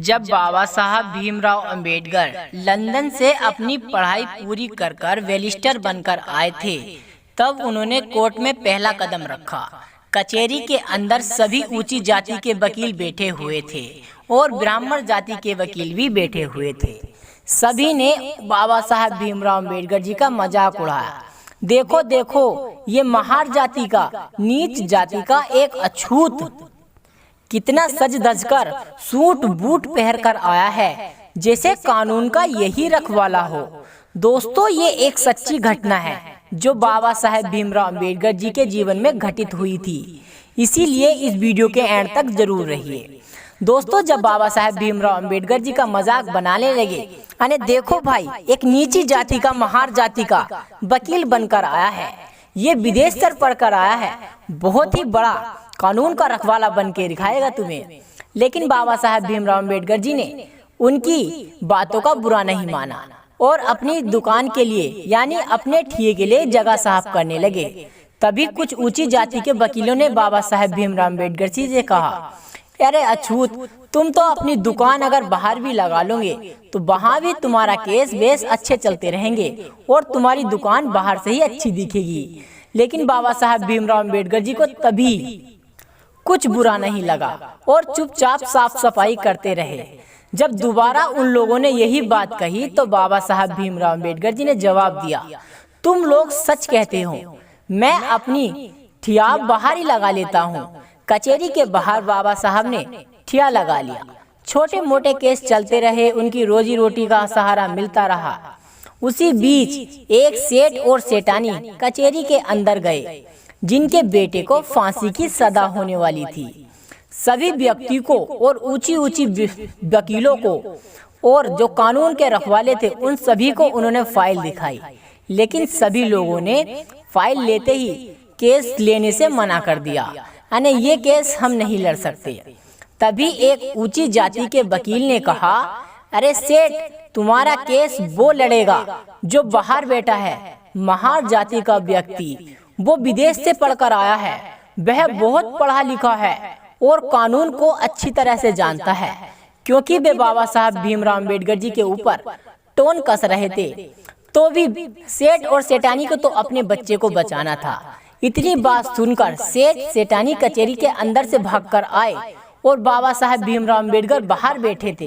जब बाबा साहब भीमराव अंबेडकर लंदन से अपनी पढ़ाई पूरी कर बैरिस्टर बनकर आए थे, तब उन्होंने कोर्ट में पहला कदम रखा। कचहरी के अंदर सभी ऊंची जाति के वकील बैठे हुए थे और ब्राह्मण जाति के वकील भी बैठे हुए थे। सभी ने बाबा साहब भीमराव अंबेडकर जी का मजाक उड़ाया। देखो देखो, ये महार जाति का, नीच जाति का एक अछूत कितना सज धज कर सूट बूट पहन कर आया है, जैसे कानून का यही रखवाला हो। दोस्तों, ये एक सच्ची घटना है जो बाबा साहेब भीमराव अंबेडकर जी के जीवन में घटित हुई थी। इसीलिए इस वीडियो के एंड तक जरूर रहिए। दोस्तों, जब बाबा साहेब भीमराव अंबेडकर जी का मजाक बनाने लगे, अरे देखो भाई, एक नीची जाति का, महार जाति का वकील बनकर आया है, ये विदेश से पढ़कर आया है, बहुत ही बड़ा कानून का रखवाला बन के दिखाएगा तुम्हें। लेकिन बाबा साहब भीमराव अंबेडकर जी ने उनकी बातों का बुरा नहीं माना और अपनी दुकान के लिए, यानी अपने ठिये के लिए जगह साफ करने लगे। तभी कुछ ऊंची जाति के वकीलों ने बाबा साहब भीमराव अंबेडकर जी से कहा, अरे अछूत, तुम तो अपनी दुकान अगर बाहर भी लगा लोगे तो वहाँ भी तुम्हारा केस बेस अच्छे चलते रहेंगे और तुम्हारी दुकान बाहर से ही अच्छी दिखेगी। लेकिन बाबा साहब भीमराव अंबेडकर जी को तभी कुछ बुरा नहीं लगा और चुपचाप साफ सफाई करते रहे। जब दोबारा उन लोगों ने यही बात कही तो बाबा साहब भीमराव अंबेडकर जी ने जवाब दिया, तुम लोग सच कहते हो, मैं अपनी ठिया बाहर ही लगा लेता हूँ। कचहरी के बाहर बाबा साहब ने ठिया लगा लिया। छोटे मोटे केस चलते रहे, उनकी रोजी रोटी का सहारा मिलता रहा। उसी बीच एक सेठ और सेठानी कचहरी के अंदर गए, जिनके बेटे को फांसी की सजा होने वाली थी। सभी व्यक्ति को और ऊंची ऊंची वकीलों को और जो कानून के रखवाले थे, उन सभी को उन्होंने फाइल दिखाई। लेकिन सभी लोगों ने फाइल लेते ही केस लेने से मना कर दिया, यानी ये केस हम नहीं लड़ सकते। तभी एक ऊंची जाति के वकील ने कहा, अरे सेठ, तुम्हारा केस वो लड़ेगा जो बाहर बैठा है, महार जाति का व्यक्ति, वो विदेश से पढ़कर आया है, वह बहुत पढ़ा लिखा है और कानून को अच्छी तरह से जानता है। क्योंकि वे बाबा साहब भीमराव अंबेडकर जी के ऊपर टोन कस रहे थे, तो भी सेठ और सेठानी को तो अपने बच्चे को बचाना था। इतनी बात सुनकर सेठ सेठानी कचहरी के अंदर से भागकर आए और बाबा साहब भीमराव अंबेडकर बाहर बैठे थे,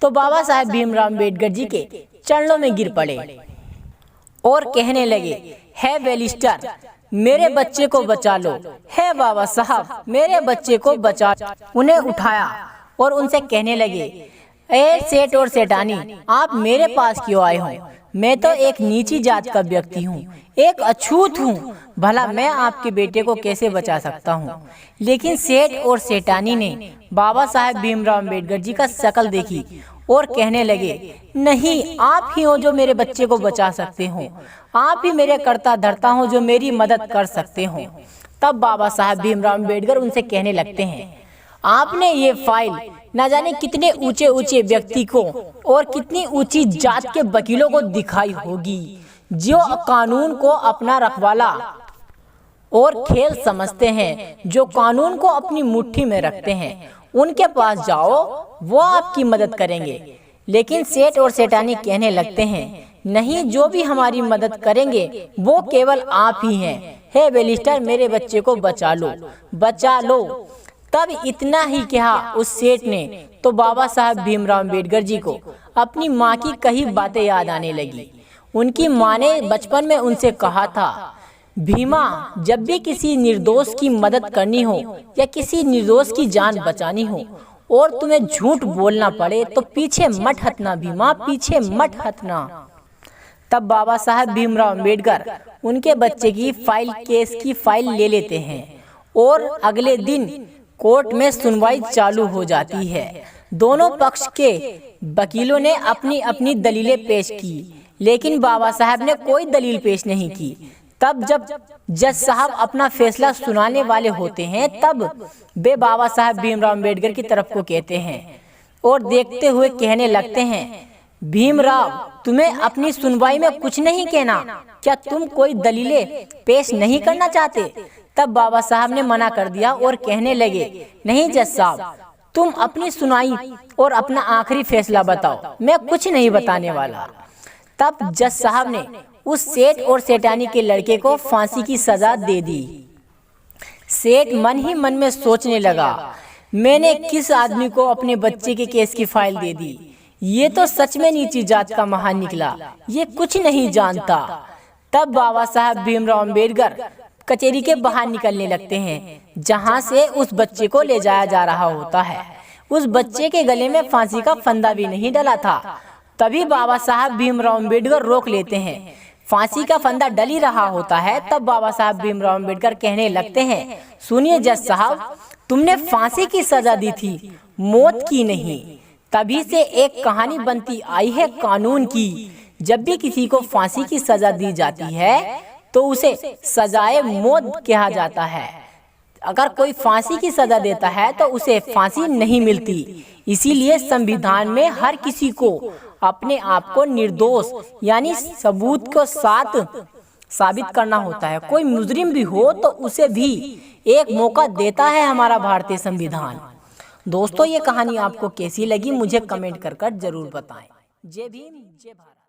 तो बाबा साहब भीमराव अंबेडकर जी के चरणों में गिर पड़े और कहने लगे, है बैरिस्टर, मेरे बच्चे को बचा लो, है बाबा साहब, मेरे बच्चे को बचा। उन्हें उठाया और उनसे कहने लगे, ए सेठ और सेठानी, आप मेरे पास क्यों आए हो? मैं तो एक नीची जात का व्यक्ति हूँ, एक अछूत हूँ, भला मैं आपके बेटे को कैसे बचा सकता हूँ? लेकिन सेठ और सेठानी ने बाबा साहब भीमराव अंबेडकर जी का शकल देखी और कहने लगे, नहीं, आप ही हो जो मेरे बच्चे को बचा सकते हो, आप ही मेरे कर्ता धर्ता हो जो मेरी मदद कर सकते हो। तब बाबा साहब भीमराव अंबेडकर उनसे कहने लगते हैं, आपने ये फाइल न जाने कितने ऊंचे ऊंचे व्यक्ति को और कितनी ऊंची जात के वकीलों को दिखाई होगी, जो कानून को अपना रखवाला और खेल समझते हैं, जो कानून को अपनी मुट्ठी में रखते हैं। उनके पास जाओ, वो आपकी मदद करेंगे। लेकिन सेठ और सेठानी कहने लगते हैं, नहीं, जो भी हमारी मदद करेंगे वो केवल आप ही हैं। हे बैरिस्टर, मेरे बच्चे को बचा लो, बचा लो। तब इतना ही कहा उस सेठ ने तो बाबा साहब भीमराव अंबेडकर जी को अपनी माँ की कही बातें याद आने लगी। उनकी माँ ने बचपन में उनसे कहा था, भीमा, जब भी किसी निर्दोष की मदद करनी हो या किसी निर्दोष की जान बचानी हो और तुम्हें झूठ बोलना पड़े तो पीछे मत हटना भीमा, पीछे मत हटना। तब बाबा साहब भीमराव अंबेडकर उनके बच्चे की फाइल, केस की फाइल ले लेते हैं और अगले दिन कोर्ट में सुनवाई चालू हो जाती है। दोनों पक्ष के वकीलों ने अपनी अपनी दलीलें पेश की, लेकिन बाबा साहब ने कोई दलील पेश नहीं की। तब जब जज साहब अपना फैसला सुनाने वाले होते हैं, तब वे बाबा साहब भीमराव अंबेडकर की तरफ को कहते हैं और देखते हुए कहने लगते हैं, भीमराव, तुम्हें अपनी सुनवाई में कुछ नहीं कहना? क्या तुम कोई दलीलें पेश नहीं करना चाहते? तब बाबा साहब ने मना कर दिया और कहने लगे, नहीं जज साहब, तुम अपनी सुनाई और अपना आखिरी फैसला बताओ, मैं कुछ नहीं बताने वाला। तब जज साहब ने उस सेठ और सेठानी के लड़के को फांसी की सजा दे दी। सेठ मन ही मन में सोचने लगा, मैंने किस आदमी को अपने बच्चे के केस की फाइल दे दी। ये तो सच में नीची जात का महान निकला, ये कुछ नहीं जानता। तब बाबा साहब भीमराव अंबेडकर कचहरी के बाहर निकलने लगते हैं, जहां से उस बच्चे को ले जाया जा रहा होता है। उस बच्चे के गले में फांसी का फंदा भी नहीं डला था। तभी बाबा साहब भीमराव अंबेडकर रोक लेते हैं। फांसी का फंदा डल ही रहा होता है, तब बाबा साहब भीमराव अंबेडकर कहने लगते हैं, सुनिए जज साहब, तुमने फांसी की सजा दी थी, मौत की नहीं। तभी से एक कहानी बनती आई है कानून की, जब भी किसी को फांसी की सजा दी जाती है तो उसे सजाए मौत कहा जाता है। अगर कोई फांसी की सजा देता है तो उसे फांसी नहीं मिलती। इसीलिए संविधान में हर किसी को अपने आप को निर्दोष यानी सबूत को साथ साबित करना होता है। कोई मुजरिम भी हो तो उसे भी एक मौका देता है हमारा भारतीय संविधान। दोस्तों, ये कहानी आपको कैसी लगी मुझे कमेंट कर जरूर बताएं। जय भीम, जय भारत।